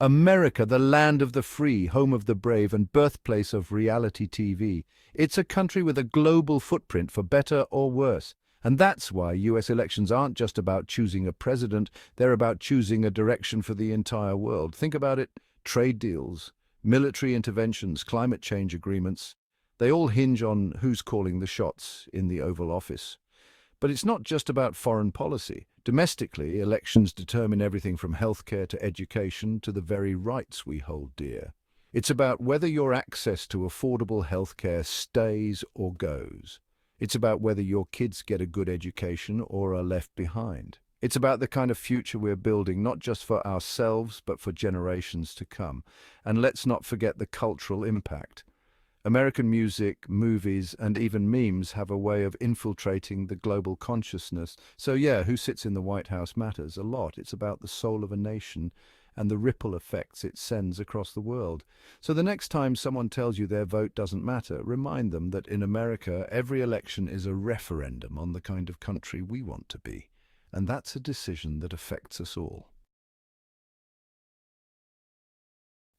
America, the land of the free, home of the brave, and birthplace of reality TV. It's a country with a global footprint for better or worse. And that's why US elections aren't just about choosing a president, they're about choosing a direction for the entire world. Think about it: trade deals, military interventions, climate change agreements. They all hinge on who's calling the shots in the Oval Office. But it's not just about foreign policy. Domestically, elections determine everything from healthcare to education to the very rights we hold dear. It's about whether your access to affordable healthcare stays or goes. It's about whether your kids get a good education or are left behind. It's about the kind of future we're building, not just for ourselves, but for generations to come. And let's not forget the cultural impact. American music, movies, and even memes have a way of infiltrating the global consciousness. So yeah, who sits in the White House matters a lot. It's about the soul of a nation and the ripple effects it sends across the world. So the next time someone tells you their vote doesn't matter, remind them that in America, every election is a referendum on the kind of country we want to be. And that's a decision that affects us all.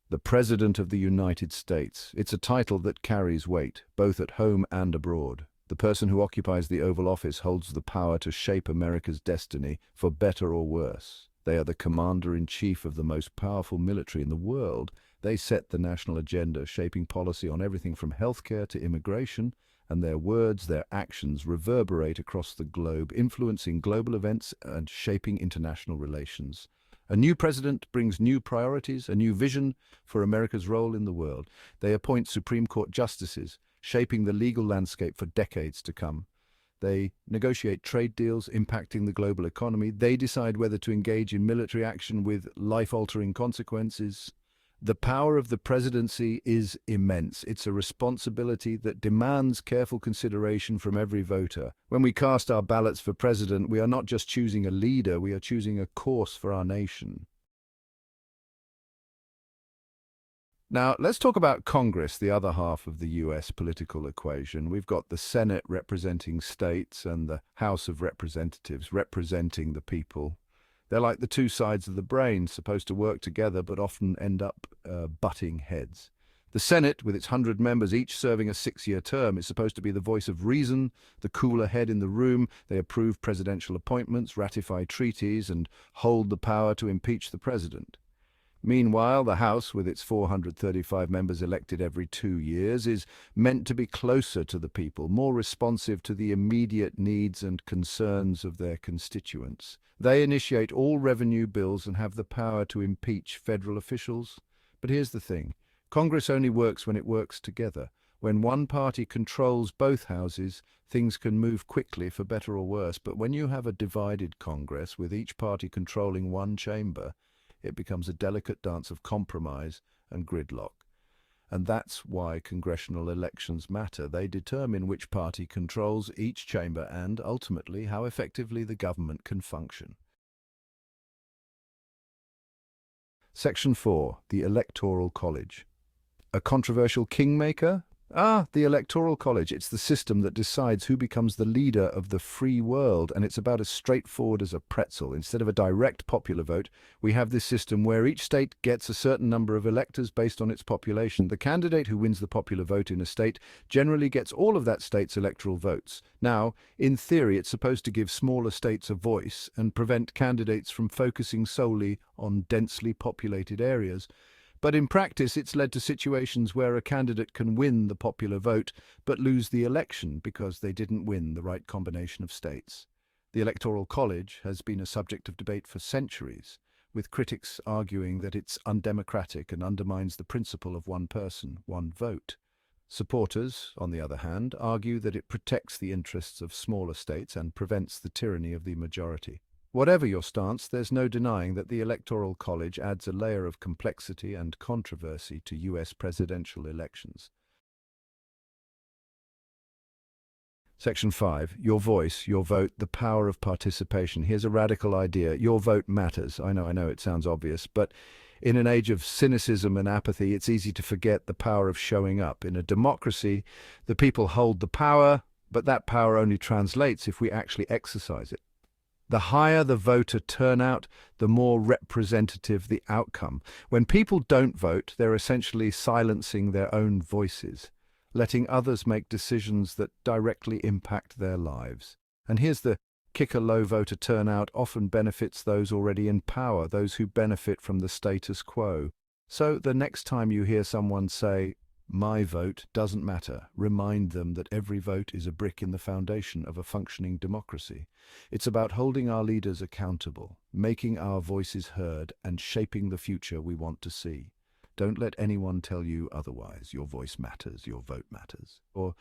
The President of the United States. It's a title that carries weight, both at home and abroad. The person who occupies the Oval Office holds the power to shape America's destiny, for better or worse. They are the commander-in-chief of the most powerful military in the world. They set the national agenda, shaping policy on everything from healthcare to immigration, and their words, their actions reverberate across the globe, influencing global events and shaping international relations. A new president brings new priorities, a new vision for America's role in the world. They appoint Supreme Court justices, shaping the legal landscape for decades to come. They negotiate trade deals impacting the global economy. They decide whether to engage in military action with life-altering consequences. The power of the presidency is immense. It's a responsibility that demands careful consideration from every voter. When we cast our ballots for president, we are not just choosing a leader, we are choosing a course for our nation. Now, let's talk about Congress, the other half of the US political equation. We've got the Senate representing states and the House of Representatives representing the people. They're like the two sides of the brain, supposed to work together but often end up butting heads. The Senate, with its 100 members, each serving a 6-year term, is supposed to be the voice of reason, the cooler head in the room. They approve presidential appointments, ratify treaties, and hold the power to impeach the president. Meanwhile, the House, with its 435 members elected every 2 years, is meant to be closer to the people, more responsive to the immediate needs and concerns of their constituents. They initiate all revenue bills and have the power to impeach federal officials. But here's the thing: Congress only works when it works together. When one party controls both houses, things can move quickly for better or worse. But when you have a divided Congress, with each party controlling one chamber, it becomes a delicate dance of compromise and gridlock. And that's why congressional elections matter. They determine which party controls each chamber and, ultimately, how effectively the government can function. Section 4. The Electoral College. A controversial kingmaker? The Electoral College. It's the system that decides who becomes the leader of the free world, and it's about as straightforward as a pretzel. Instead of a direct popular vote, we have this system where each state gets a certain number of electors based on its population. The candidate who wins the popular vote in a state generally gets all of that state's electoral votes. Now, in theory, it's supposed to give smaller states a voice and prevent candidates from focusing solely on densely populated areas. But in practice, it's led to situations where a candidate can win the popular vote but lose the election because they didn't win the right combination of states. The Electoral College has been a subject of debate for centuries, with critics arguing that it's undemocratic and undermines the principle of one person, one vote. Supporters, on the other hand, argue that it protects the interests of smaller states and prevents the tyranny of the majority. Whatever your stance, there's no denying that the Electoral College adds a layer of complexity and controversy to US presidential elections. Section 5. Your voice, your vote, the power of participation. Here's a radical idea. Your vote matters. I know it sounds obvious, but in an age of cynicism and apathy, it's easy to forget the power of showing up. In a democracy, the people hold the power, but that power only translates if we actually exercise it. The higher the voter turnout, the more representative the outcome. When people don't vote, they're essentially silencing their own voices, letting others make decisions that directly impact their lives. And here's the kicker: low voter turnout often benefits those already in power, those who benefit from the status quo. So the next time you hear someone say, "My vote doesn't matter," remind them that every vote is a brick in the foundation of a functioning democracy. It's about holding our leaders accountable, making our voices heard, and shaping the future we want to see. Don't let anyone tell you otherwise. Your voice matters, your vote matters. Or